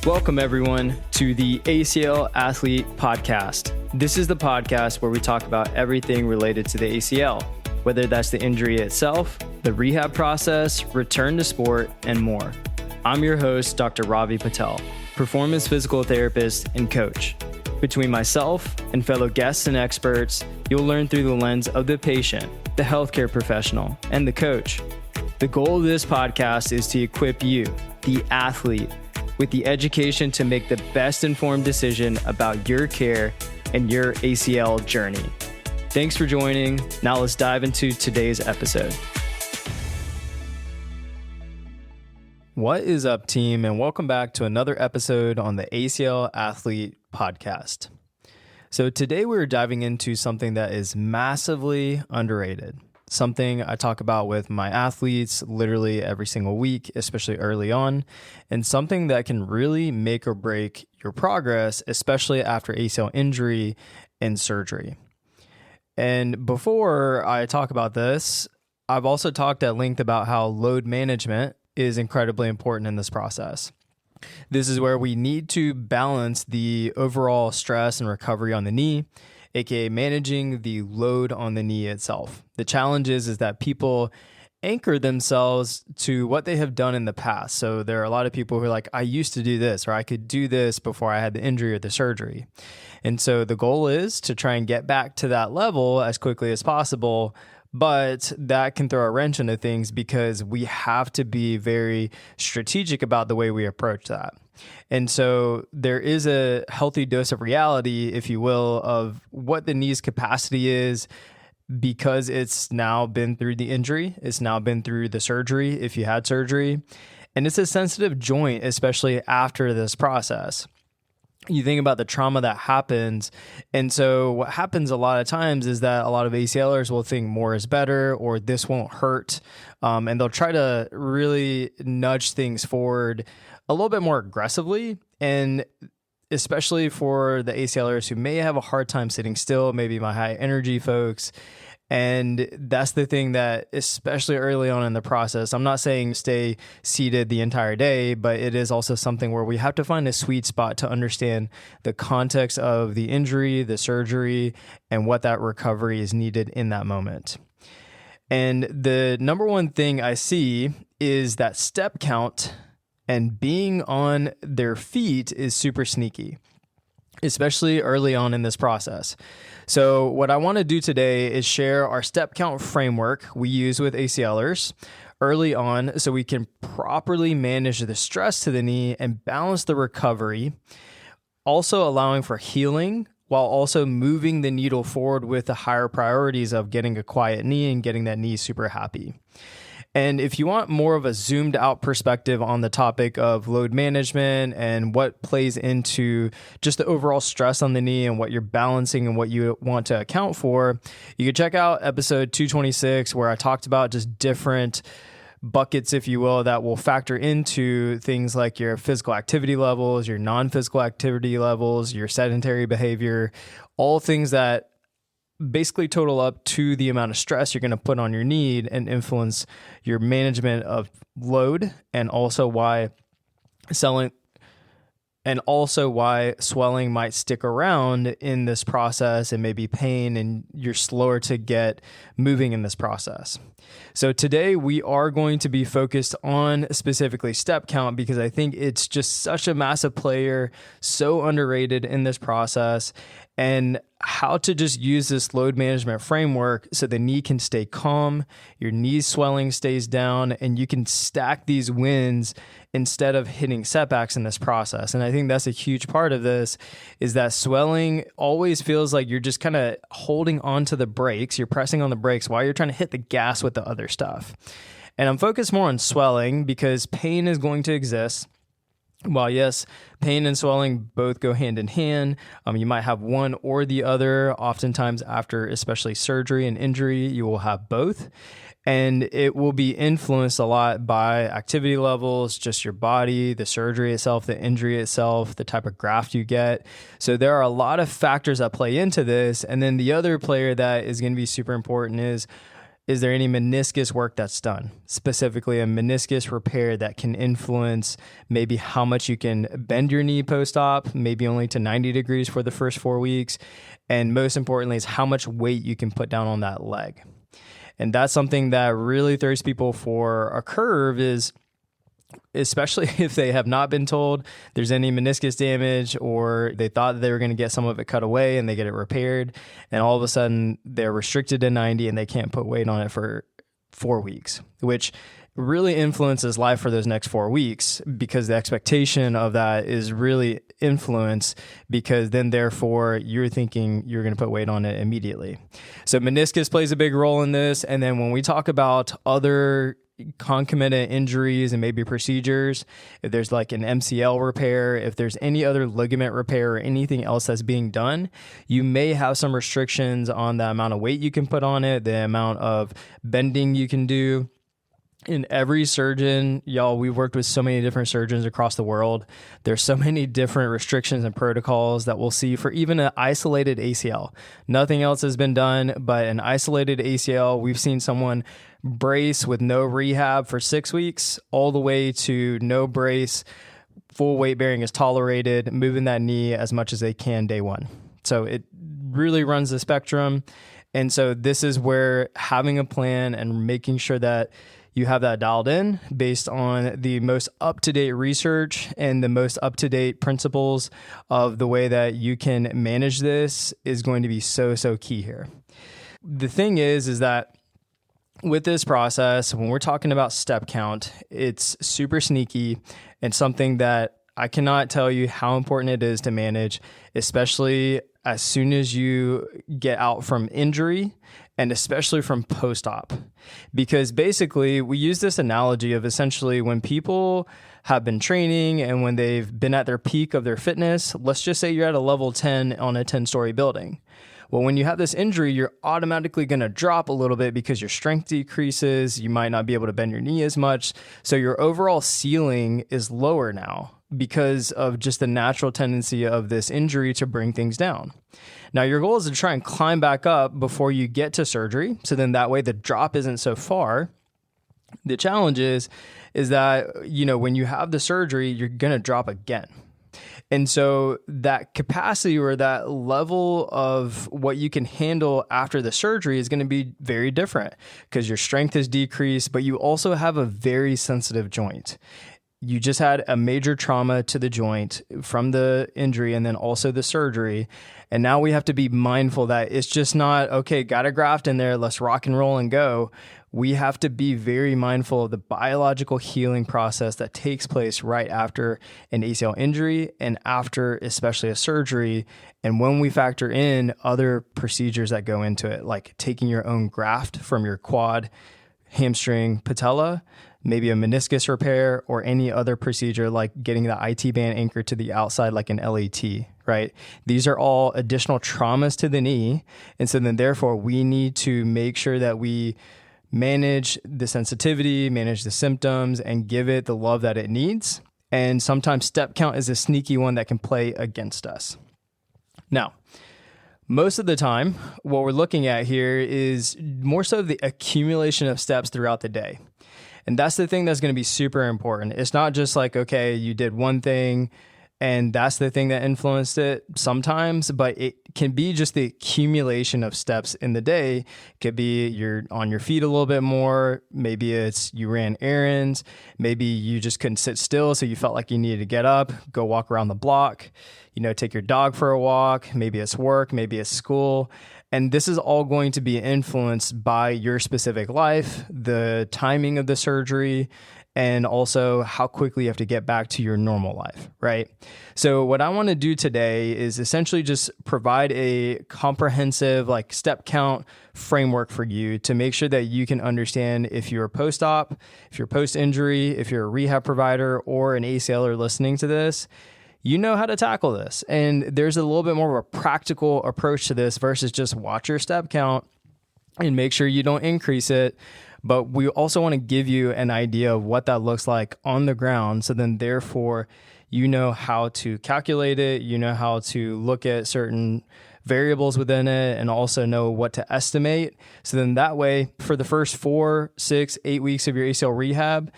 Welcome, everyone, to the ACL Athlete Podcast. This is the podcast where we talk about everything related to the ACL, whether that's the injury itself, the rehab process, return to sport, and more. I'm your host, Dr. Ravi Patel, performance physical therapist and coach. Between myself and fellow guests and experts, you'll learn through the lens of the patient, the healthcare professional, and the coach. The goal of this podcast is to equip you, the athlete, with the education to make the best informed decision about your care and your ACL journey. Thanks for joining. Now let's dive into today's episode. What is up, team, and welcome back to another episode on the ACL Athlete Podcast. So today we're diving into something that is massively underrated. Something I talk about with my athletes literally every single week, especially early on, and something that can really make or break your progress, especially after ACL injury and surgery. And before I talk about this, I've also talked at length about how load management is incredibly important in this process. This is where we need to balance the overall stress and recovery on the knee, aka managing the load on the knee itself. The challenge is that people anchor themselves to what they have done in the past. So there are a lot of people who are like, I used to do this, or I could do this before I had the injury or the surgery. And so the goal is to try and get back to that level as quickly as possible. But that can throw a wrench into things because we have to be very strategic about the way we approach that. And so there is a healthy dose of reality, if you will, of what the knee's capacity is because it's now been through the injury. It's now been through the surgery, if you had surgery. And it's a sensitive joint, especially after this process. You think about the trauma that happens. And so what happens a lot of times is that a lot of ACLers will think more is better or this won't hurt. And they'll try to really nudge things forward a little bit more aggressively. And especially for the ACLers who may have a hard time sitting still, maybe my high energy folks. And that's the thing that, especially early on in the process, I'm not saying stay seated the entire day, but it is also something where we have to find a sweet spot to understand the context of the injury, the surgery, and what that recovery is needed in that moment. And the number one thing I see is that step count and being on their feet is super sneaky, especially early on in this process. So what I want to do today is share our step count framework we use with ACLers early on so we can properly manage the stress to the knee and balance the recovery, also allowing for healing while also moving the needle forward with the higher priorities of getting a quiet knee and getting that knee super happy. And if you want more of a zoomed out perspective on the topic of load management and what plays into just the overall stress on the knee and what you're balancing and what you want to account for, you can check out episode 226 where I talked about just different buckets, if you will, that will factor into things like your physical activity levels, your non-physical activity levels, your sedentary behavior, all things that basically total up to the amount of stress you're going to put on your knee and influence your management of load, and also why swelling might stick around in this process and maybe pain, and you're slower to get moving in this process. So today we are going to be focused on specifically step count because I think it's just such a massive player, so underrated in this process, and how to just use this load management framework so the knee can stay calm, your knee swelling stays down, and you can stack these wins instead of hitting setbacks in this process. And I think that's a huge part of this, is that swelling always feels like you're just kind of holding on to the brakes. You're pressing on the brakes while you're trying to hit the gas with the other stuff. And I'm focused more on swelling because pain is going to exist. While yes, pain and swelling both go hand in hand, you might have one or the other. Oftentimes after especially surgery and injury, you will have both. And it will be influenced a lot by activity levels, just your body, the surgery itself, the injury itself, the type of graft you get. So there are a lot of factors that play into this. And then the other player that is going to be super important is is there any meniscus work that's done? Specifically, a meniscus repair that can influence maybe how much you can bend your knee post-op, maybe only to 90 degrees for the first 4 weeks. And most importantly, is how much weight you can put down on that leg. And that's something that really throws people for a curve, is especially if they have not been told there's any meniscus damage, or they thought that they were going to get some of it cut away and they get it repaired, and all of a sudden they're restricted to 90 and they can't put weight on it for 4 weeks, which really influences life for those next 4 weeks, because the expectation of that is really influenced, because then therefore you're thinking you're going to put weight on it immediately. So meniscus plays a big role in this. And then when we talk about other concomitant injuries and maybe procedures, if there's like an MCL repair, if there's any other ligament repair or anything else that's being done, you may have some restrictions on the amount of weight you can put on it, the amount of bending you can do. And every surgeon, y'all, we've worked with so many different surgeons across the world. There's so many different restrictions and protocols that we'll see for even an isolated ACL. Nothing else has been done, but an isolated ACL, we've seen someone brace with no rehab for 6 weeks, all the way to no brace, full weight bearing is tolerated, moving that knee as much as they can day one. So it really runs the spectrum. And so this is where having a plan and making sure that you have that dialed in based on the most up-to-date research and the most up-to-date principles of the way that you can manage this is going to be so key here. The thing is that with this process, when we're talking about step count, it's super sneaky and something that I cannot tell you how important it is to manage, especially as soon as you get out from injury and especially from post-op. Because basically, we use this analogy of essentially when people have been training and when they've been at their peak of their fitness, let's just say you're at a level 10 on a 10-story building. Well, when you have this injury, you're automatically going to drop a little bit because your strength decreases. You might not be able to bend your knee as much. So your overall ceiling is lower now because of just the natural tendency of this injury to bring things down. Now, your goal is to try and climb back up before you get to surgery. So then that way the drop isn't so far. The challenge is that, when you have the surgery, you're going to drop again. And so that capacity or that level of what you can handle after the surgery is going to be very different because your strength is decreased, but you also have a very sensitive joint. You just had a major trauma to the joint from the injury and then also the surgery. And now we have to be mindful that it's just not, okay, got a graft in there, let's rock and roll and go. We have to be very mindful of the biological healing process that takes place right after an ACL injury and after especially a surgery. And when we factor in other procedures that go into it, like taking your own graft from your quad, hamstring, patella, maybe a meniscus repair or any other procedure like getting the IT band anchored to the outside like an LAT, right? These are all additional traumas to the knee. And so then therefore we need to make sure that we manage the sensitivity, manage the symptoms, and give it the love that it needs. And sometimes step count is a sneaky one that can play against us. Now, most of the time, what we're looking at here is more so the accumulation of steps throughout the day. And that's the thing that's going to be super important. It's not just like, okay, you did one thing and that's the thing that influenced it sometimes, but it can be just the accumulation of steps in the day. It could be you're on your feet a little bit more. Maybe it's you ran errands. Maybe you just couldn't sit still, so you felt like you needed to get up, go walk around the block, take your dog for a walk. Maybe it's work, maybe it's school. And this is all going to be influenced by your specific life, the timing of the surgery, and also how quickly you have to get back to your normal life, right? So what I want to do today is essentially just provide a comprehensive step count framework for you to make sure that you can understand if you're post-op, if you're post-injury, if you're a rehab provider or an ACLer listening to this, you know how to tackle this. And there's a little bit more of a practical approach to this versus just watch your step count and make sure you don't increase it. But we also want to give you an idea of what that looks like on the ground. So then therefore, you know how to calculate it. You know how to look at certain variables within it and also know what to estimate. So then that way, for the first 4, 6, 8 weeks of your ACL rehab,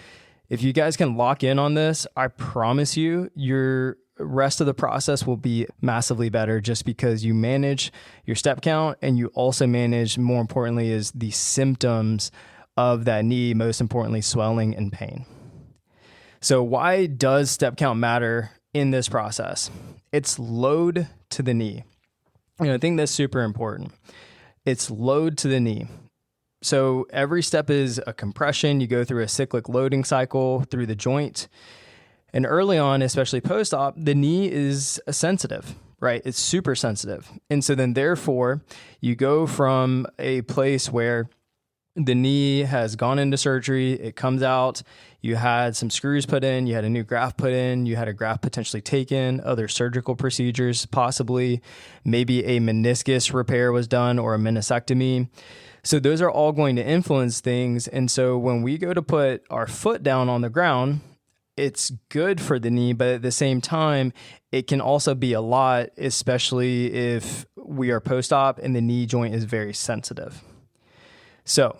if you guys can lock in on this, I promise you, your rest of the process will be massively better just because you manage your step count and you also manage, more importantly, is the symptoms of that knee, most importantly, swelling and pain. So why does step count matter in this process? It's load to the knee. I think that's super important. It's load to the knee. So every step is a compression. You go through a cyclic loading cycle through the joint. And early on, especially post-op, the knee is sensitive, right? It's super sensitive. And so then therefore, you go from a place where the knee has gone into surgery, it comes out, you had some screws put in, you had a new graft put in, you had a graft potentially taken, other surgical procedures possibly, maybe a meniscus repair was done or a meniscectomy. So those are all going to influence things. And so when we go to put our foot down on the ground, it's good for the knee, but at the same time, it can also be a lot, especially if we are post-op and the knee joint is very sensitive. So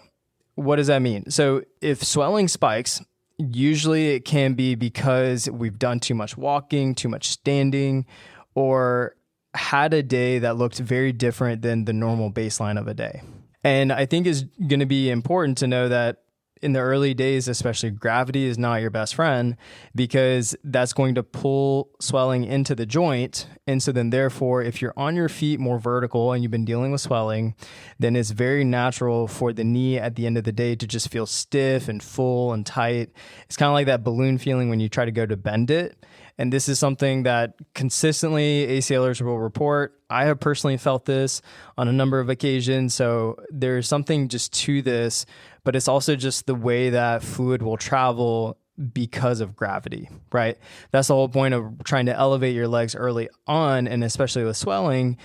what does that mean? So if swelling spikes, usually it can be because we've done too much walking, too much standing, or had a day that looked very different than the normal baseline of a day. And I think it's going to be important to know that in the early days, especially, gravity is not your best friend because that's going to pull swelling into the joint. And so then therefore, if you're on your feet more vertical and you've been dealing with swelling, then it's very natural for the knee at the end of the day to just feel stiff and full and tight. It's kind of like that balloon feeling when you try to go to bend it. And this is something that consistently ACLers will report. I have personally felt this on a number of occasions. So there's something just to this, but it's also just the way that fluid will travel because of gravity, right? That's the whole point of trying to elevate your legs early on, and especially with swelling,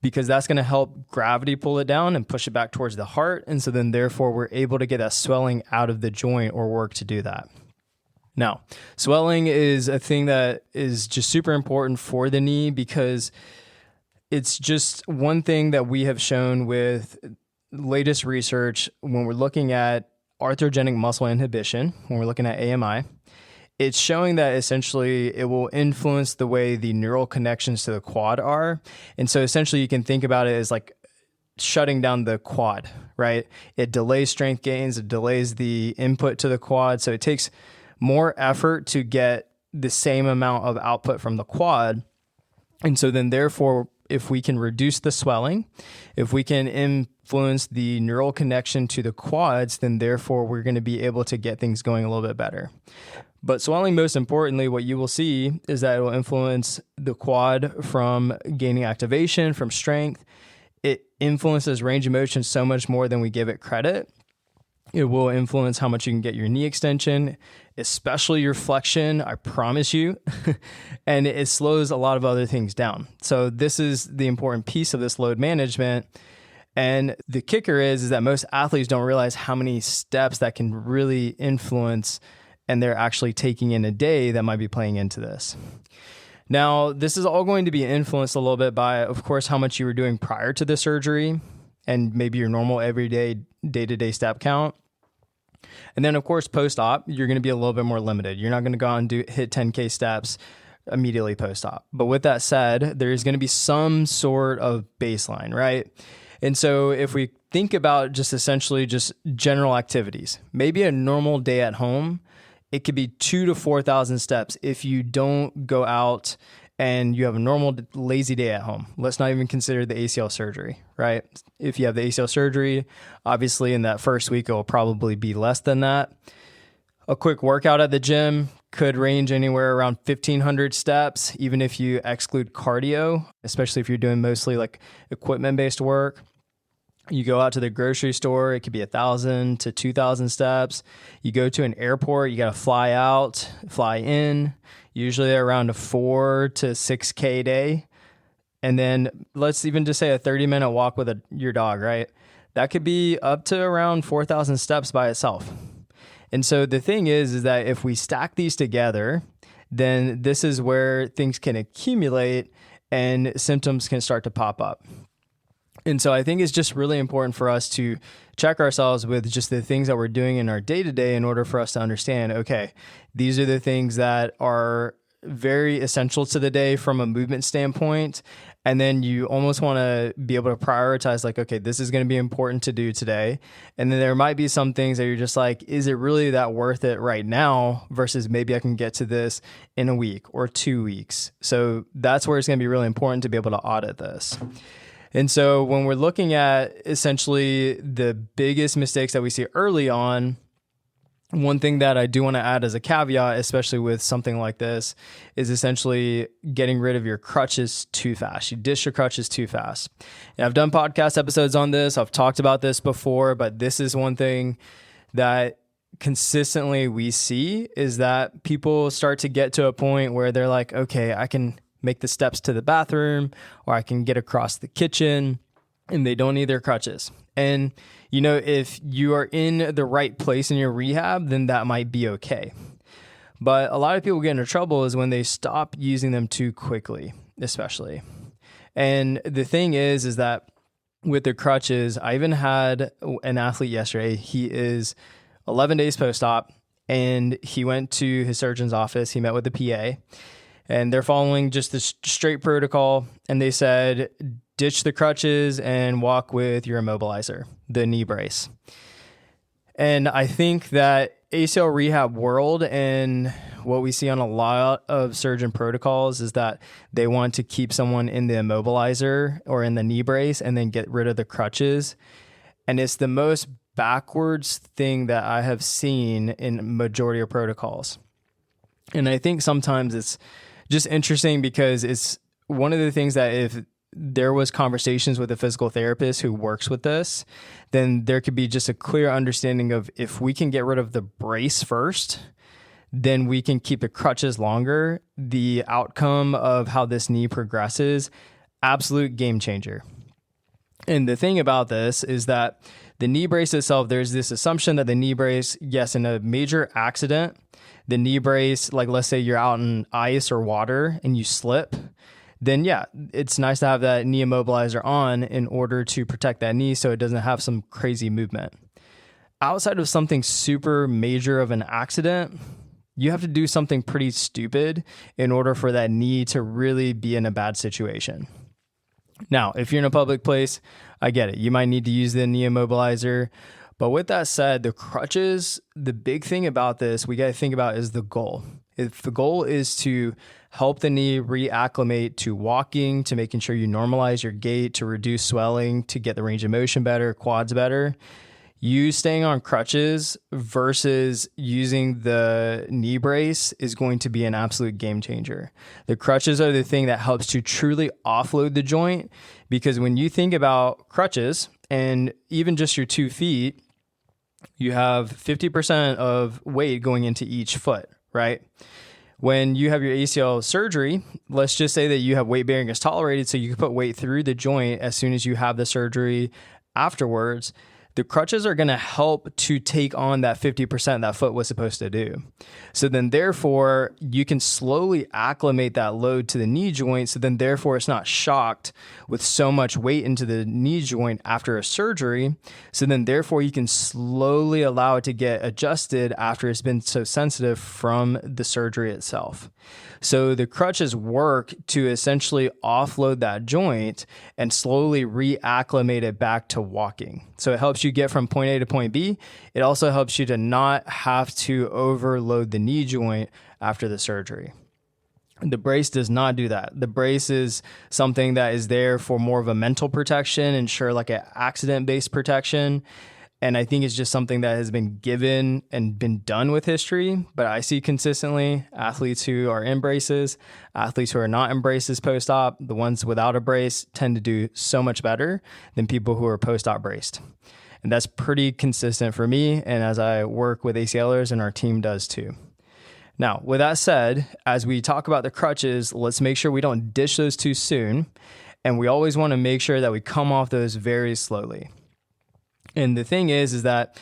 because that's going to help gravity pull it down and push it back towards the heart. And so then therefore we're able to get that swelling out of the joint or work to do that. Now, swelling is a thing that is just super important for the knee because it's just one thing that we have shown with latest research when we're looking at arthrogenic muscle inhibition, when we're looking at AMI. It's showing that essentially it will influence the way the neural connections to the quad are. And so essentially you can think about it as like shutting down the quad, right? It delays strength gains, it delays the input to the quad. So it takes more effort to get the same amount of output from the quad. And so then therefore, if we can reduce the swelling, if we can influence the neural connection to the quads, then therefore we're going to be able to get things going a little bit better. But swelling, most importantly, what you will see is that it will influence the quad from gaining activation, from strength. It influences range of motion so much more than we give it credit. It will influence how much you can get your knee extension, especially your flexion, I promise you. And it slows a lot of other things down. So this is the important piece of this load management. And the kicker is that most athletes don't realize how many steps that can really influence and they're actually taking in a day that might be playing into this. Now, this is all going to be influenced a little bit by, of course, how much you were doing prior to the surgery and maybe your normal everyday day-to-day step count. And then, of course, post-op, you're going to be a little bit more limited. You're not going to go out and hit 10K steps immediately post-op. But with that said, there is going to be some sort of baseline, right? And so if we think about just essentially just general activities, maybe a normal day at home, it could be 2,000 to 4,000 steps if you don't go out and you have a normal lazy day at home. Let's not even consider the ACL surgery, right? If you have the ACL surgery, obviously in that first week, it will probably be less than that. A quick workout at the gym could range anywhere around 1,500 steps, even if you exclude cardio, especially if you're doing mostly like equipment-based work. You go out to the grocery store, it could be 1,000 to 2,000 steps. You go to an airport, you got to fly out, fly in, usually around a 4 to 6K day. And then let's even just say a 30-minute walk with your dog, right? That could be up to around 4,000 steps by itself. And so the thing is that if we stack these together, then this is where things can accumulate and symptoms can start to pop up. And so I think it's just really important for us to check ourselves with just the things that we're doing in our day-to-day in order for us to understand, okay, these are the things that are very essential to the day from a movement standpoint. And then you almost want to be able to prioritize like, okay, this is going to be important to do today. And then there might be some things that you're just like, is it really that worth it right now versus maybe I can get to this in a week or 2 weeks. So that's where it's going to be really important to be able to audit this. And so when we're looking at essentially the biggest mistakes that we see early on, one thing that I do want to add as a caveat, especially with something like this, is essentially getting rid of your crutches too fast. You dish your crutches too fast. And I've done podcast episodes on this. I've talked about this before, but this is one thing that consistently we see is that people start to get to a point where they're like, okay, I can make the steps to the bathroom or I can get across the kitchen, and they don't need their crutches. And if you are in the right place in your rehab, then that might be okay. But a lot of people get into trouble is when they stop using them too quickly, especially. And the thing is that with the crutches, I even had an athlete yesterday. He is 11 days post-op, and he went to his surgeon's office. He met with the PA, and they're following just the straight protocol. And they said, ditch the crutches and walk with your immobilizer, the knee brace. And I think that ACL rehab world and what we see on a lot of surgeon protocols is that they want to keep someone in the immobilizer or in the knee brace and then get rid of the crutches. And it's the most backwards thing that I have seen in majority of protocols. And I think sometimes it's just interesting because it's one of the things that if there was conversations with a physical therapist who works with this, then there could be just a clear understanding of if we can get rid of the brace first, then we can keep the crutches longer. The outcome of how this knee progresses, absolute game changer. And the thing about this is that the knee brace itself, there's this assumption that the knee brace, yes, in a major accident, the knee brace, like let's say you're out in ice or water and you slip, then yeah, it's nice to have that knee immobilizer on in order to protect that knee so it doesn't have some crazy movement. Outside of something super major of an accident, you have to do something pretty stupid in order for that knee to really be in a bad situation. Now, if you're in a public place, I get it. You might need to use the knee immobilizer. But with that said, the crutches, the big thing about this we got to think about is the goal. If the goal is to help the knee reacclimate to walking, to making sure you normalize your gait, to reduce swelling, to get the range of motion better, quads better, you staying on crutches versus using the knee brace is going to be an absolute game changer. The crutches are the thing that helps to truly offload the joint, because when you think about crutches and even just your 2 feet, you have 50% of weight going into each foot, right? When you have your ACL surgery, let's just say that you have weight bearing as tolerated, so you can put weight through the joint as soon as you have the surgery afterwards. The crutches are going to help to take on that 50% that foot was supposed to do. So then therefore, you can slowly acclimate that load to the knee joint. So then therefore, it's not shocked with so much weight into the knee joint after a surgery. So then therefore, you can slowly allow it to get adjusted after it's been so sensitive from the surgery itself. So the crutches work to essentially offload that joint and slowly reacclimate it back to walking. So it helps you get from point A to point B. It also helps you to not have to overload the knee joint after the surgery. The brace does not do that. The brace is something that is there for more of a mental protection, ensure like an accident-based protection. And I think it's just something that has been given and been done with history. But I see consistently athletes who are in braces, athletes who are not in braces post-op, the ones without a brace tend to do so much better than people who are post-op braced. And that's pretty consistent for me. And as I work with ACLers, and our team does too. Now, with that said, as we talk about the crutches, let's make sure we don't dish those too soon. And we always want to make sure that we come off those very slowly. And the thing is that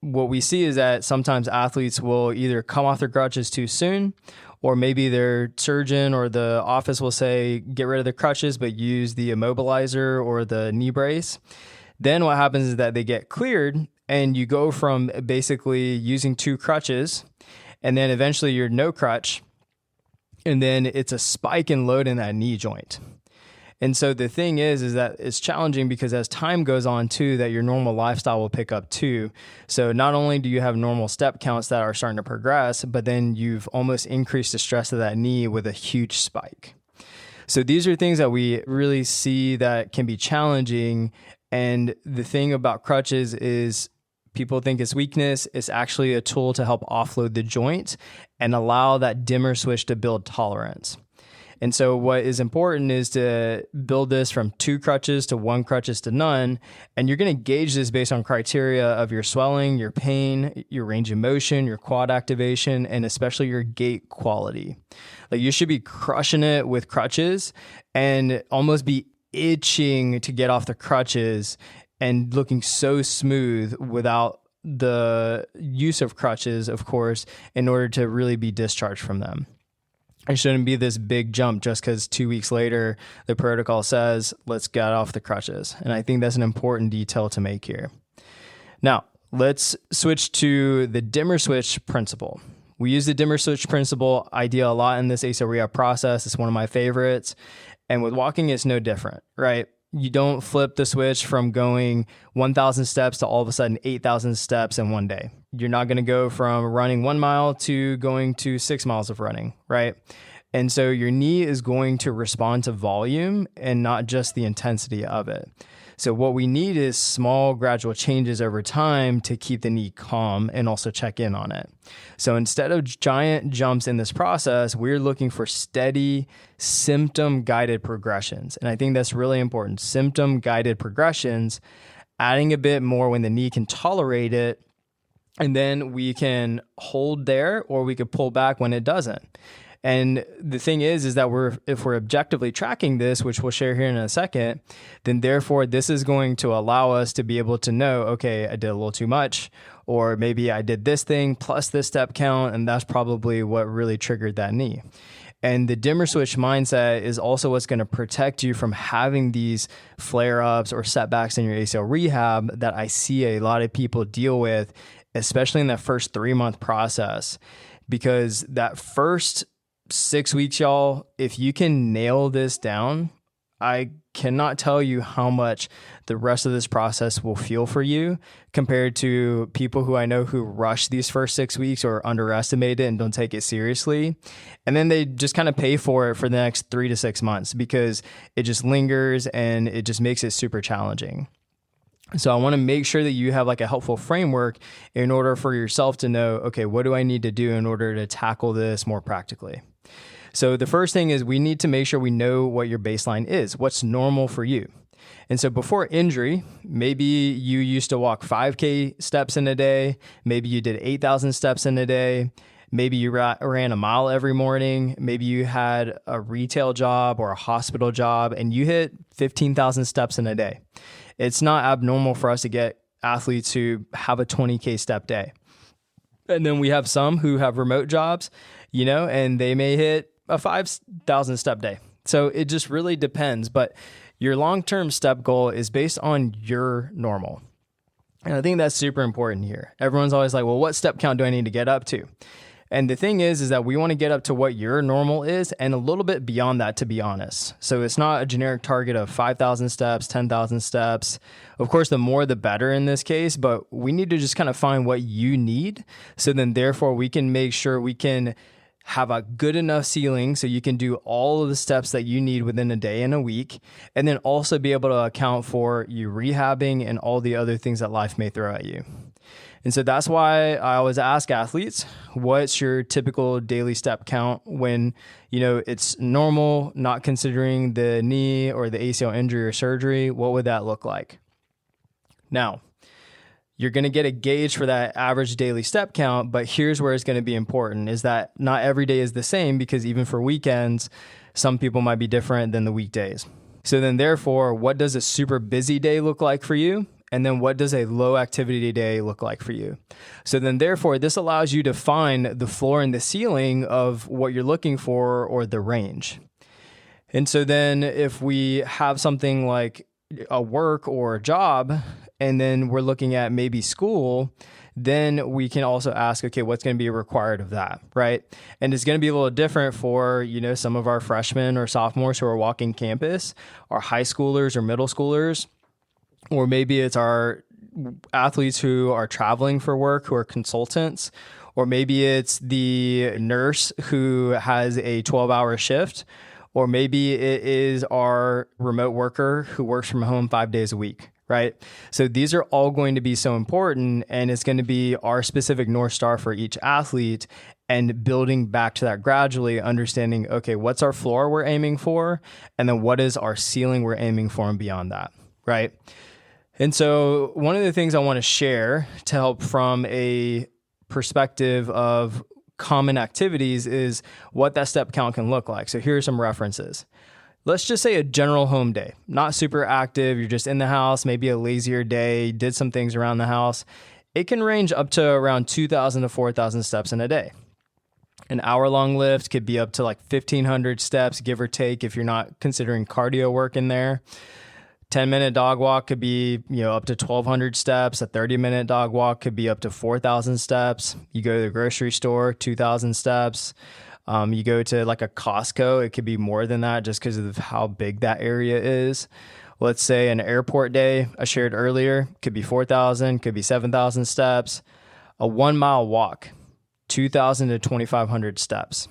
what we see is that sometimes athletes will either come off their crutches too soon, or maybe their surgeon or the office will say, get rid of the crutches, but use the immobilizer or the knee brace. Then what happens is that they get cleared and you go from basically using 2 crutches and then eventually you're no crutch. And then it's a spike in load in that knee joint. And so the thing is that it's challenging because as time goes on too, that your normal lifestyle will pick up too. So not only do you have normal step counts that are starting to progress, but then you've almost increased the stress of that knee with a huge spike. So these are things that we really see that can be challenging. And the thing about crutches is people think it's weakness. It's actually a tool to help offload the joint and allow that dimmer switch to build tolerance. And so what is important is to build this from 2 crutches to 1 crutches to none. And you're going to gauge this based on criteria of your swelling, your pain, your range of motion, your quad activation, and especially your gait quality. Like you should be crushing it with crutches and almost be itching to get off the crutches and looking so smooth without the use of crutches, of course, in order to really be discharged from them. It shouldn't be this big jump just because 2 weeks later, the protocol says, let's get off the crutches. And I think that's an important detail to make here. Now, let's switch to the dimmer switch principle. We use the dimmer switch principle idea a lot in this ACL rehab process. It's one of my favorites. And with walking, it's no different, right? You don't flip the switch from going 1,000 steps to all of a sudden 8,000 steps in one day. You're not going to go from running 1 mile to going to 6 miles of running, right? And so your knee is going to respond to volume and not just the intensity of it. So what we need is small gradual changes over time to keep the knee calm and also check in on it. So instead of giant jumps in this process, we're looking for steady symptom guided progressions. And I think that's really important. Symptom guided progressions, adding a bit more when the knee can tolerate it. And then we can hold there or we could pull back when it doesn't. And the thing is that if we're objectively tracking this, which we'll share here in a second, then therefore this is going to allow us to be able to know, okay, I did a little too much, or maybe I did this thing plus this step count, and that's probably what really triggered that knee. And the dimmer switch mindset is also what's going to protect you from having these flare-ups or setbacks in your ACL rehab that I see a lot of people deal with, especially in that first 3-month process. Because that first 6 weeks, y'all, if you can nail this down, I cannot tell you how much the rest of this process will feel for you compared to people who I know who rush these first 6 weeks or underestimate it and don't take it seriously. And then they just kind of pay for it for the next 3 to 6 months because it just lingers and it just makes it super challenging. So I want to make sure that you have like a helpful framework in order for yourself to know, okay, what do I need to do in order to tackle this more practically? So the first thing is we need to make sure we know what your baseline is, what's normal for you. And so before injury, maybe you used to walk 5K steps in a day. Maybe you did 8,000 steps in a day. Maybe you ran a mile every morning. Maybe you had a retail job or a hospital job and you hit 15,000 steps in a day. It's not abnormal for us to get athletes who have a 20K step day. And then we have some who have remote jobs, and they may hit a 5,000 step day. So it just really depends. But your long-term step goal is based on your normal. And I think that's super important here. Everyone's always like, well, what step count do I need to get up to? And the thing is that we want to get up to what your normal is and a little bit beyond that, to be honest. So it's not a generic target of 5,000 steps, 10,000 steps. Of course, the more the better in this case, but we need to just kind of find what you need. So then therefore we can make sure we can have a good enough ceiling so you can do all of the steps that you need within a day and a week, and then also be able to account for you rehabbing and all the other things that life may throw at you. And so that's why I always ask athletes, what's your typical daily step count when, it's normal, not considering the knee or the ACL injury or surgery? What would that look like? Now, you're going to get a gauge for that average daily step count, but here's where it's going to be important is that not every day is the same because even for weekends, some people might be different than the weekdays. So then therefore, what does a super busy day look like for you? And then what does a low activity day look like for you? So then therefore, this allows you to find the floor and the ceiling of what you're looking for or the range. And so then if we have something like a work or a job, and then we're looking at maybe school, then we can also ask, okay, what's going to be required of that, right? And it's going to be a little different for, some of our freshmen or sophomores who are walking campus, our high schoolers or middle schoolers, or maybe it's our athletes who are traveling for work, who are consultants, or maybe it's the nurse who has a 12-hour shift, or maybe it is our remote worker who works from home 5 days a week, right? So these are all going to be so important, and it's going to be our specific North Star for each athlete, and building back to that gradually, understanding, okay, what's our floor we're aiming for, and then what is our ceiling we're aiming for and beyond that, right? And so one of the things I want to share to help from a perspective of common activities is what that step count can look like. So here are some references. Let's just say a general home day, not super active. You're just in the house, maybe a lazier day, did some things around the house. It can range up to around 2,000 to 4,000 steps in a day. An hour-long lift could be up to like 1,500 steps, give or take, if you're not considering cardio work in there. 10-minute dog walk could be, up to 1,200 steps. A 30-minute dog walk could be up to 4,000 steps. You go to the grocery store, 2,000 steps. You go to like a Costco, it could be more than that just because of how big that area is. Let's say an airport day I shared earlier could be 4,000, could be 7,000 steps. A 1 mile walk, 2,000 to 2,500 steps.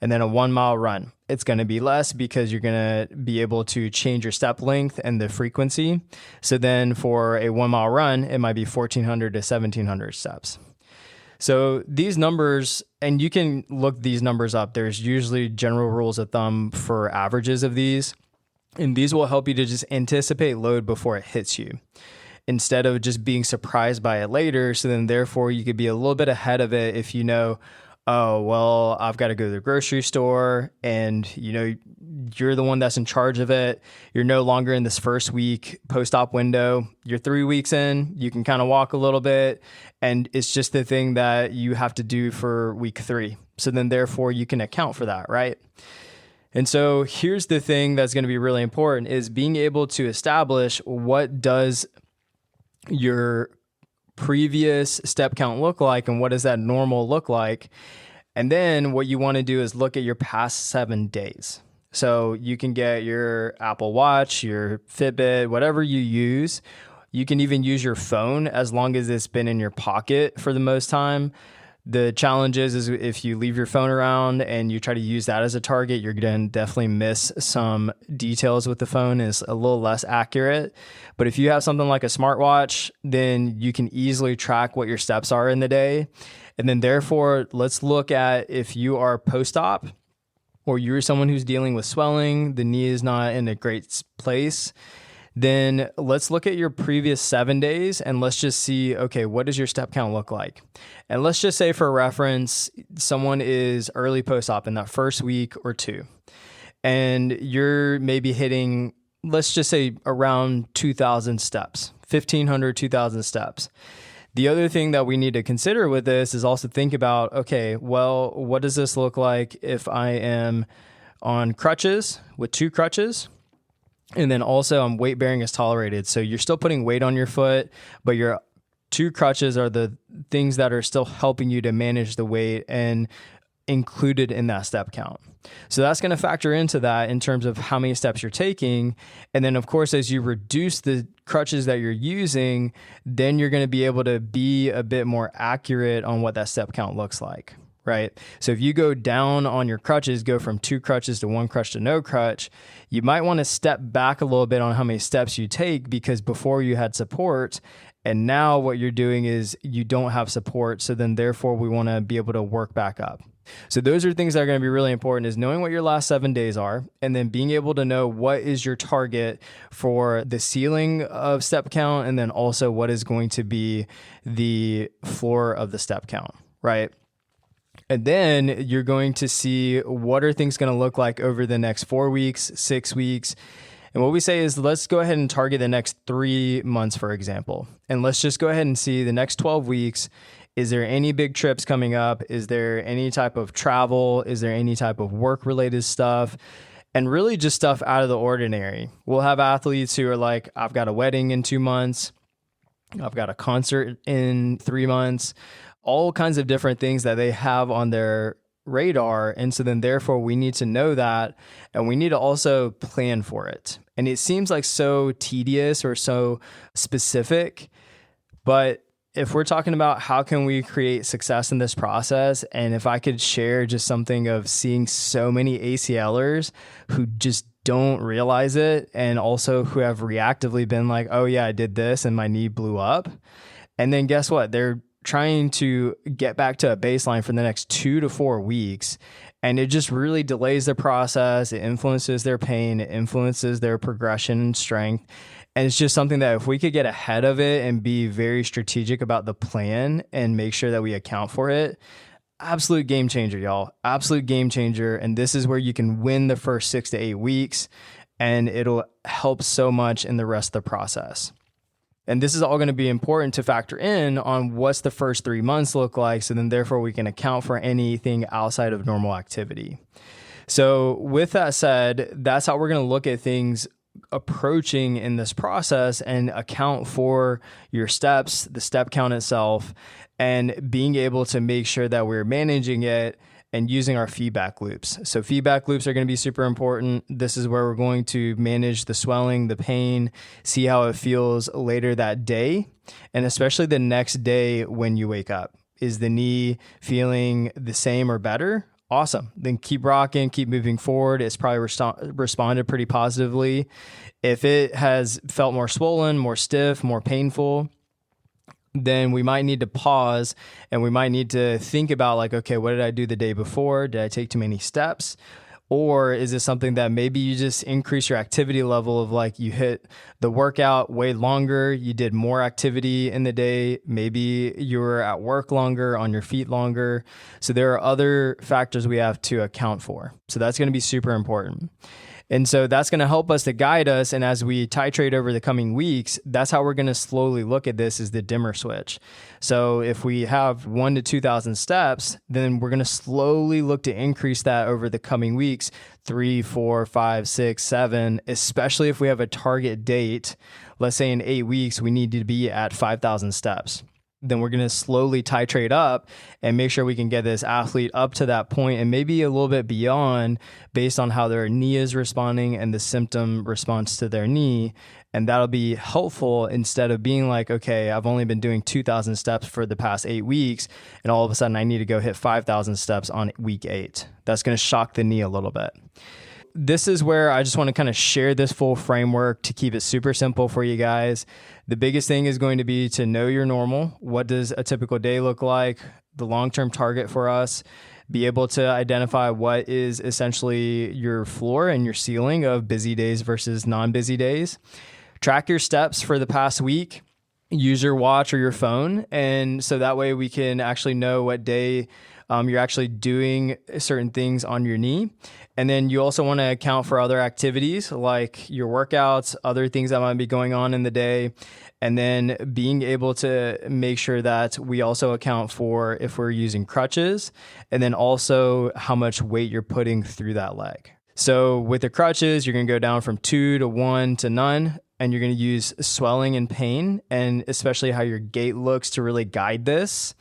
And then a 1 mile run. It's going to be less because you're going to be able to change your step length and the frequency. So then for a 1 mile run, it might be 1,400 to 1,700 steps. So these numbers, and you can look these numbers up. There's usually general rules of thumb for averages of these. And these will help you to just anticipate load before it hits you, instead of just being surprised by it later. So then therefore you could be a little bit ahead of it if you know, oh, well, I've got to go to the grocery store, and you're the one that's in charge of it. You're no longer in this first week post-op window. You're 3 weeks in, you can kind of walk a little bit, and it's just the thing that you have to do for week 3. So then therefore you can account for that, right? And so here's the thing that's going to be really important is being able to establish what does your previous step count look like and what does that normal look like. And then what you want to do is look at your past 7 days. So you can get your Apple Watch, your Fitbit, whatever you use. You can even use your phone as long as it's been in your pocket for the most time. The challenge is if you leave your phone around and you try to use that as a target, you're going to definitely miss some details with the phone. It's a little less accurate. But if you have something like a smartwatch, then you can easily track what your steps are in the day. And then therefore, let's look at if you are post-op or you're someone who's dealing with swelling, the knee is not in a great place, then let's look at your previous 7 days and let's just see, okay, what does your step count look like? And let's just say for reference, someone is early post-op in that first week or 2, and you're maybe hitting, let's just say around 2,000 steps, 1,500, 2,000 steps. The other thing that we need to consider with this is also think about, okay, well, what does this look like if I am on crutches with 2 crutches? And then also weight bearing is tolerated. So you're still putting weight on your foot, but your 2 crutches are the things that are still helping you to manage the weight and included in that step count. So that's going to factor into that in terms of how many steps you're taking. And then of course, as you reduce the crutches that you're using, then you're going to be able to be a bit more accurate on what that step count looks like. Right? So if you go down on your crutches, go from 2 crutches to 1 crutch to no crutch, you might want to step back a little bit on how many steps you take, because before you had support and now what you're doing is you don't have support. So then therefore we want to be able to work back up. So those are things that are going to be really important, is knowing what your last 7 days are, and then being able to know what is your target for the ceiling of step count, and then also what is going to be the floor of the step count, right? And then you're going to see what are things going to look like over the next 4 weeks, 6 weeks. And what we say is, let's go ahead and target the next 3 months, for example. And let's just go ahead and see the next 12 weeks. Is there any big trips coming up? Is there any type of travel? Is there any type of work-related stuff? And really just stuff out of the ordinary. We'll have athletes who are like, I've got a wedding in 2 months. I've got a concert in 3 months. All kinds of different things that they have on their radar. And so then therefore we need to know that, and we need to also plan for it. And it seems like so tedious or so specific, but if we're talking about how can we create success in this process, and if I could share just something of seeing so many ACLers who just don't realize it, and also who have reactively been like, oh yeah, I did this and my knee blew up. And then guess what? They're trying to get back to a baseline for the next 2 to 4 weeks. And it just really delays the process. It influences their pain. It influences their progression and strength. And it's just something that if we could get ahead of it and be very strategic about the plan and make sure that we account for it, absolute game changer, y'all. Absolute game changer. And this is where you can win the first 6 to 8 weeks, and it'll help so much in the rest of the process. And this is all going to be important to factor in on what's the first 3 months look like. So then therefore we can account for anything outside of normal activity. So with that said, that's how we're going to look at things approaching in this process and account for your steps, the step count itself, and being able to make sure that we're managing it and using our feedback loops. So feedback loops are going to be super important. This is where we're going to manage the swelling, the pain, see how it feels later that day, and especially the next day when you wake up. Is the knee feeling the same or better? Awesome. Then keep rocking, keep moving forward. It's probably responded pretty positively. If it has felt more swollen, more stiff, more painful, then we might need to pause and we might need to think about like, okay, what did I do the day before? Did I take too many steps? Or is this something that maybe you just increase your activity level of like you hit the workout way longer, you did more activity in the day, maybe you were at work longer, on your feet longer. So there are other factors we have to account for. So that's going to be super important. And so that's going to help us to guide us. And as we titrate over the coming weeks, that's how we're going to slowly look at this, is the dimmer switch. So if we have 1,000 to 2,000 steps, then we're going to slowly look to increase that over the coming weeks, 3, 4, 5, 6, 7, especially if we have a target date. Let's say in 8 weeks, we need to be at 5,000 steps. Then we're going to slowly titrate up and make sure we can get this athlete up to that point and maybe a little bit beyond based on how their knee is responding and the symptom response to their knee. And that'll be helpful instead of being like, okay, I've only been doing 2,000 steps for the past 8 weeks, and all of a sudden I need to go hit 5,000 steps on week 8. That's going to shock the knee a little bit. This is where I just want to kind of share this full framework to keep it super simple for you guys. The biggest thing is going to be to know your normal. What does a typical day look like? The long-term target for us. Be able to identify what is essentially your floor and your ceiling of busy days versus non-busy days. Track your steps for the past week. Use your watch or your phone. And so that way we can actually know what day you're actually doing certain things on your knee. And then you also want to account for other activities like your workouts, other things that might be going on in the day. And then being able to make sure that we also account for if we're using crutches, and then also how much weight you're putting through that leg. So with the crutches, you're going to go down from 2 to 1 to none. And you're going to use swelling and pain, and especially how your gait looks to really guide this.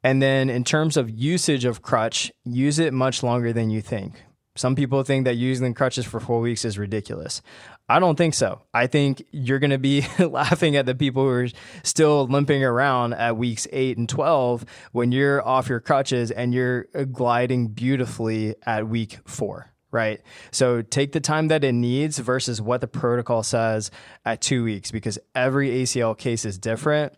And then in terms of usage of crutch, use it much longer than you think. Some people think that using crutches for 4 weeks is ridiculous. I don't think so. I think you're going to be laughing at the people who are still limping around at weeks 8 and 12 when you're off your crutches and you're gliding beautifully at week 4. Right? So take the time that it needs versus what the protocol says at 2 weeks, because every ACL case is different.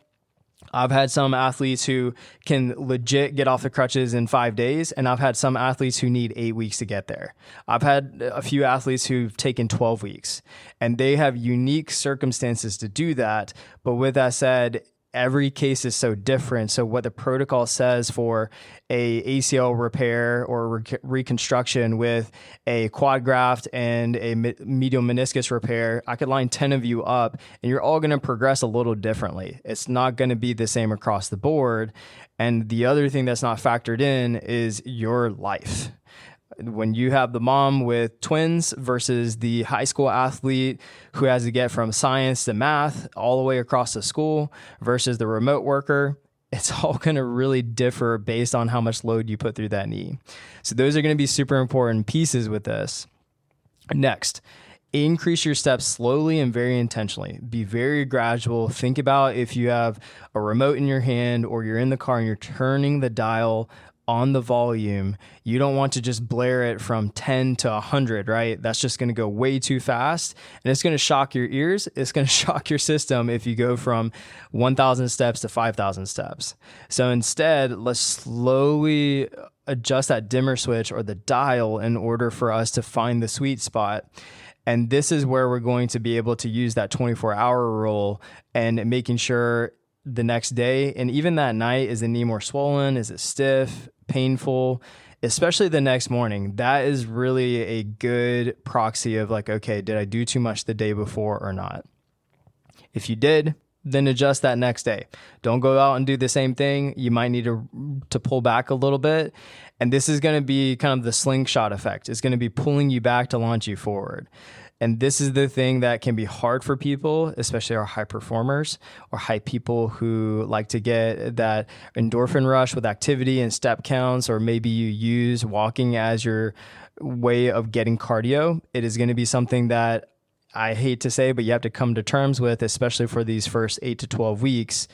I've had some athletes who can legit get off the crutches in 5 days, and I've had some athletes who need 8 weeks to get there. I've had a few athletes who've taken 12 weeks, and they have unique circumstances to do that. But with that said, every case is so different. So what the protocol says for a ACL repair or reconstruction with a quad graft and a medial meniscus repair, I could line 10 of you up and you're all going to progress a little differently. It's not going to be the same across the board. And the other thing that's not factored in is your life. When you have the mom with twins versus the high school athlete who has to get from science to math all the way across the school versus the remote worker, it's all going to really differ based on how much load you put through that knee. So those are going to be super important pieces with this. Next, increase your steps slowly and very intentionally. Be very gradual. Think about if you have a remote in your hand or you're in the car and you're turning the dial on the volume, you don't want to just blare it from 10 to 100, right? That's just going to go way too fast and it's going to shock your ears. It's going to shock your system if you go from 1,000 steps to 5,000 steps. So instead, let's slowly adjust that dimmer switch or the dial in order for us to find the sweet spot. And this is where we're going to be able to use that 24-hour rule and making sure the next day and even that night, is the knee more swollen? Is it stiff, painful? Especially the next morning. That is really a good proxy of like, okay, did I do too much the day before or not? If you did, then adjust that next day. Don't go out and do the same thing. You might need to pull back a little bit. And this is going to be kind of the slingshot effect. It's going to be pulling you back to launch you forward. And this is the thing that can be hard for people, especially our high performers or high people who like to get that endorphin rush with activity and step counts, or maybe you use walking as your way of getting cardio. It is going to be something that I hate to say, but you have to come to terms with, especially for these first 8 to 12 weeks.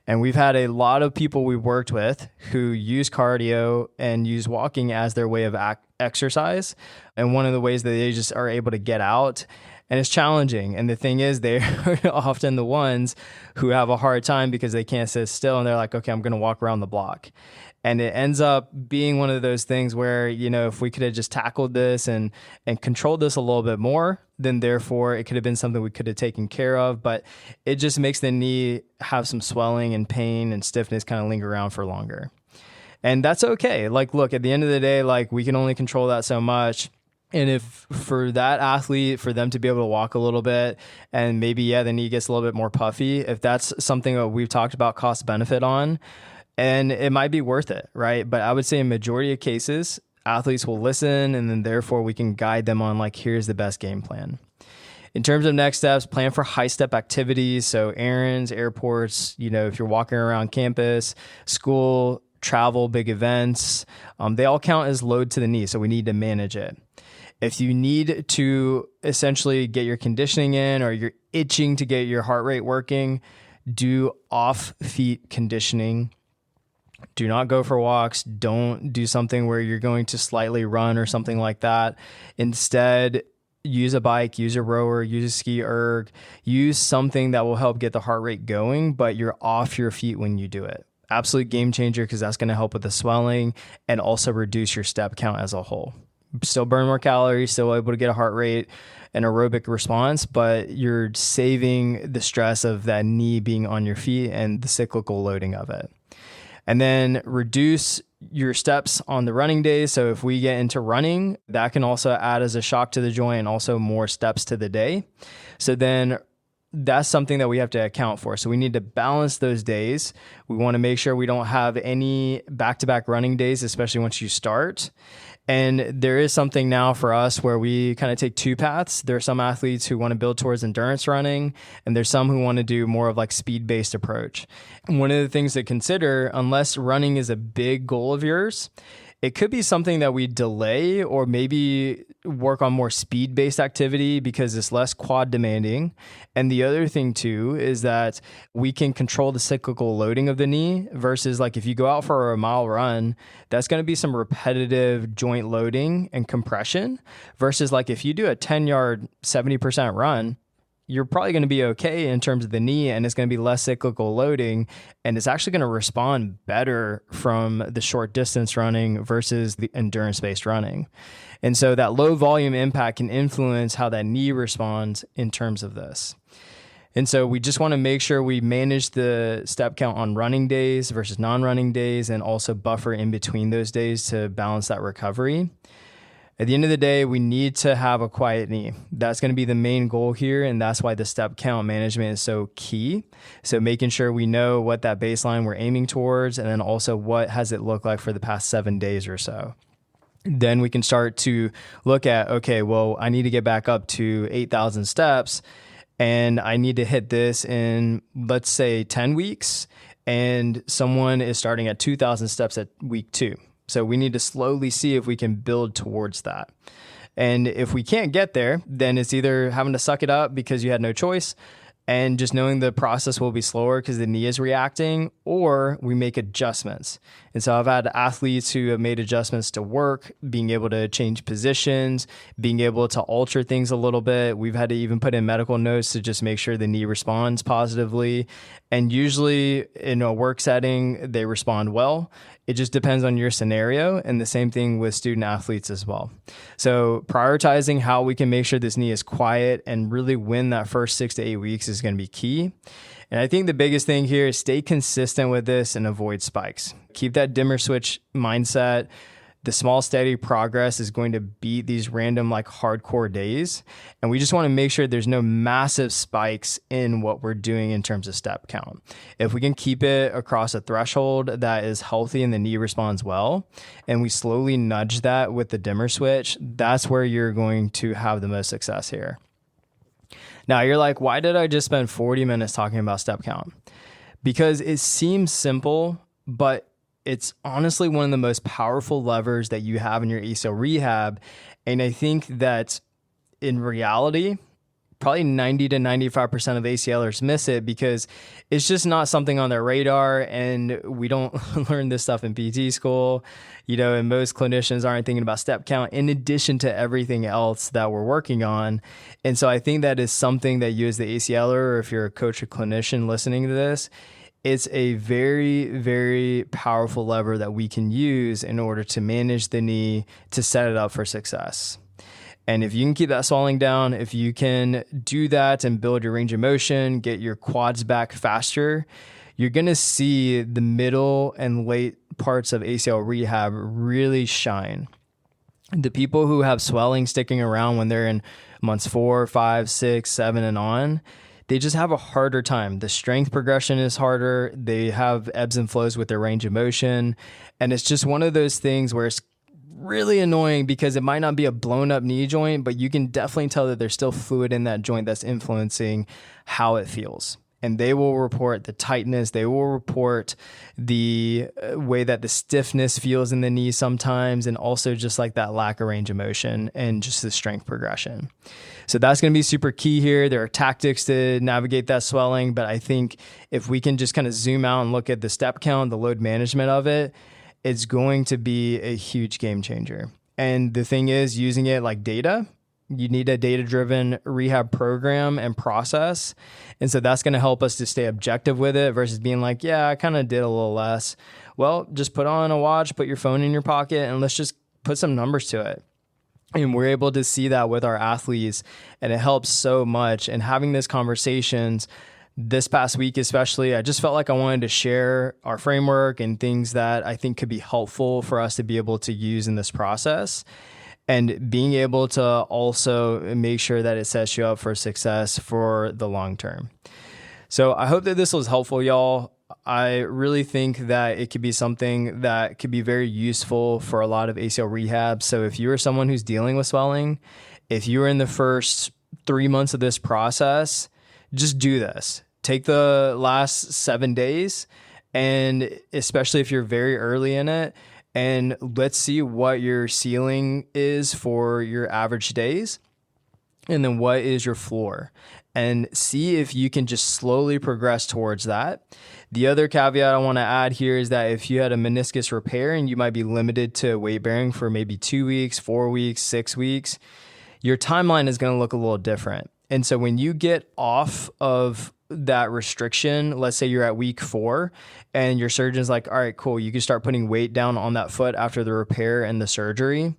And we've had a lot of people we've worked with who use cardio and use walking as their way of exercise. And one of the ways that they just are able to get out. And it's challenging. And the thing is, they're often the ones who have a hard time because they can't sit still. And they're like, okay, I'm going to walk around the block. And it ends up being one of those things where, you know, if we could have just tackled this and controlled this a little bit more, then therefore it could have been something we could have taken care of. But it just makes the knee have some swelling and pain and stiffness kind of linger around for longer. And that's okay. Like, look, at the end of the day, like, we can only control that so much. And if for that athlete, for them to be able to walk a little bit and maybe, yeah, the knee gets a little bit more puffy, if that's something that we've talked about cost benefit on, and it might be worth it, right? But I would say in majority of cases, athletes will listen, and then therefore we can guide them on like, here's the best game plan. In terms of next steps, plan for high step activities. So errands, airports, you know, if you're walking around campus, school, travel, big events, they all count as load to the knee. So we need to manage it. If you need to essentially get your conditioning in, or you're itching to get your heart rate working, do off feet conditioning. Do not go for walks. Don't do something where you're going to slightly run or something like that. Instead, use a bike, use a rower, use a ski erg, use something that will help get the heart rate going, but you're off your feet when you do it. Absolute game changer, because that's going to help with the swelling and also reduce your step count as a whole. Still burn more calories, still able to get a heart rate and aerobic response, but you're saving the stress of that knee being on your feet and the cyclical loading of it. And then reduce your steps on the running days. So if we get into running, that can also add as a shock to the joint and also more steps to the day. So then that's something that we have to account for. So we need to balance those days. We want to make sure we don't have any back-to-back running days, especially once you start. And there is something now for us where we kind of take two paths. There are some athletes who want to build towards endurance running, and there's some who want to do more of like speed-based approach. And one of the things to consider, unless running is a big goal of yours, it could be something that we delay or maybe work on more speed-based activity because it's less quad demanding. And the other thing too is that we can control the cyclical loading of the knee versus like if you go out for a mile run, that's going to be some repetitive joint loading and compression versus like if you do a 10-yard, 70% run, you're probably going to be okay in terms of the knee, and it's going to be less cyclical loading, and it's actually going to respond better from the short distance running versus the endurance-based running. And so that low volume impact can influence how that knee responds in terms of this. And so we just want to make sure we manage the step count on running days versus non-running days, and also buffer in between those days to balance that recovery. At the end of the day, we need to have a quiet knee. That's going to be the main goal here, and that's why the step count management is so key. So making sure we know what that baseline we're aiming towards, and then also what has it looked like for the past 7 days or so. Then we can start to look at, okay, well, I need to get back up to 8,000 steps, and I need to hit this in, let's say, 10 weeks, and someone is starting at 2,000 steps at week 2. So we need to slowly see if we can build towards that. And if we can't get there, then it's either having to suck it up because you had no choice and just knowing the process will be slower because the knee is reacting, or we make adjustments. And so I've had athletes who have made adjustments to work, being able to change positions, being able to alter things a little bit. We've had to even put in medical notes to just make sure the knee responds positively. And usually in a work setting, they respond well. It just depends on your scenario, and the same thing with student athletes as well. So prioritizing how we can make sure this knee is quiet and really win that first 6 to 8 weeks is going to be key. And I think the biggest thing here is stay consistent with this and avoid spikes. Keep that dimmer switch mindset. The small, steady progress is going to beat these random, hardcore days. And we just want to make sure there's no massive spikes in what we're doing in terms of step count. If we can keep it across a threshold that is healthy and the knee responds well, and we slowly nudge that with the dimmer switch, that's where you're going to have the most success here. Now you're like, why did I just spend 40 minutes talking about step count? Because it seems simple, but it's honestly one of the most powerful levers that you have in your ACL rehab. And I think that in reality, probably 90 to 95% of ACLers miss it because it's just not something on their radar. And we don't learn this stuff in PT school, and most clinicians aren't thinking about step count in addition to everything else that we're working on. And so I think that is something that you as the ACLer, or if you're a coach or clinician listening to this, it's a very, very powerful lever that we can use in order to manage the knee to set it up for success. And if you can keep that swelling down, if you can do that and build your range of motion, get your quads back faster, you're going to see the middle and late parts of ACL rehab really shine. The people who have swelling sticking around when they're in months 4, 5, 6, 7, and on, they just have a harder time. The strength progression is harder. They have ebbs and flows with their range of motion. And it's just one of those things where it's really annoying because it might not be a blown up knee joint, but you can definitely tell that there's still fluid in that joint that's influencing how it feels. And they will report the tightness. They will report the way that the stiffness feels in the knee sometimes, and also just that lack of range of motion and just the strength progression. So that's going to be super key here. There are tactics to navigate that swelling, but I think if we can just kind of zoom out and look at the step count, the load management of it, it's going to be a huge game changer. And the thing is, using it like data, you need a data-driven rehab program and process. And so that's going to help us to stay objective with it versus being like, yeah, I kind of did a little less. Well, just put on a watch, put your phone in your pocket, and let's just put some numbers to it. And we're able to see that with our athletes, and it helps so much. And having these conversations this past week especially, I just felt like I wanted to share our framework and things that I think could be helpful for us to be able to use in this process. And being able to also make sure that it sets you up for success for the long term. So I hope that this was helpful, y'all. I really think that it could be something that could be very useful for a lot of ACL rehab. So if you are someone who's dealing with swelling, if you are in the first 3 months of this process, just do this. Take the last 7 days, and especially if you're very early in it, and let's see what your ceiling is for your average days, and then what is your floor, and see if you can just slowly progress towards that. The other caveat I want to add here is that if you had a meniscus repair and you might be limited to weight bearing for maybe 2 weeks, 4 weeks, 6 weeks, your timeline is going to look a little different. And so when you get off of that restriction, let's say you're at week 4 and your surgeon's like, all right, cool, you can start putting weight down on that foot after the repair and the surgery.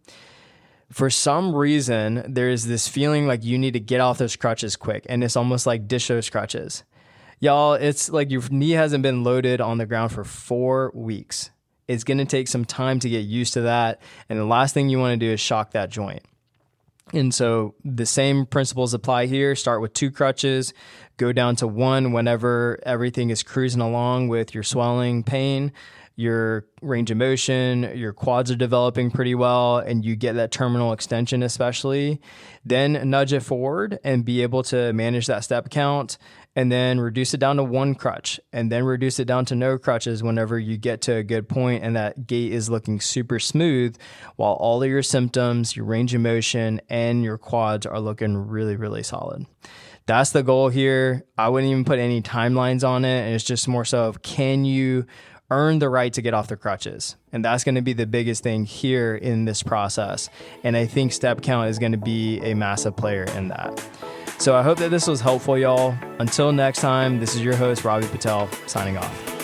For some reason, there's this feeling like you need to get off those crutches quick, and it's almost like dish those crutches. Y'all, it's like your knee hasn't been loaded on the ground for 4 weeks. It's going to take some time to get used to that, and the last thing you want to do is shock that joint. And so the same principles apply here. Start with 2 crutches, go down to 1 whenever everything is cruising along with your swelling, pain, your range of motion, your quads are developing pretty well, and you get that terminal extension especially. Then nudge it forward and be able to manage that step count, and then reduce it down to 1 crutch, and then reduce it down to no crutches whenever you get to a good point and that gait is looking super smooth, while all of your symptoms, your range of motion, and your quads are looking really, really solid. That's the goal here. I wouldn't even put any timelines on it, and it's just more so of, can you earn the right to get off the crutches? And that's going to be the biggest thing here in this process. And I think step count is going to be a massive player in that. So I hope that this was helpful, y'all. Until next time, this is your host, Robbie Patel, signing off.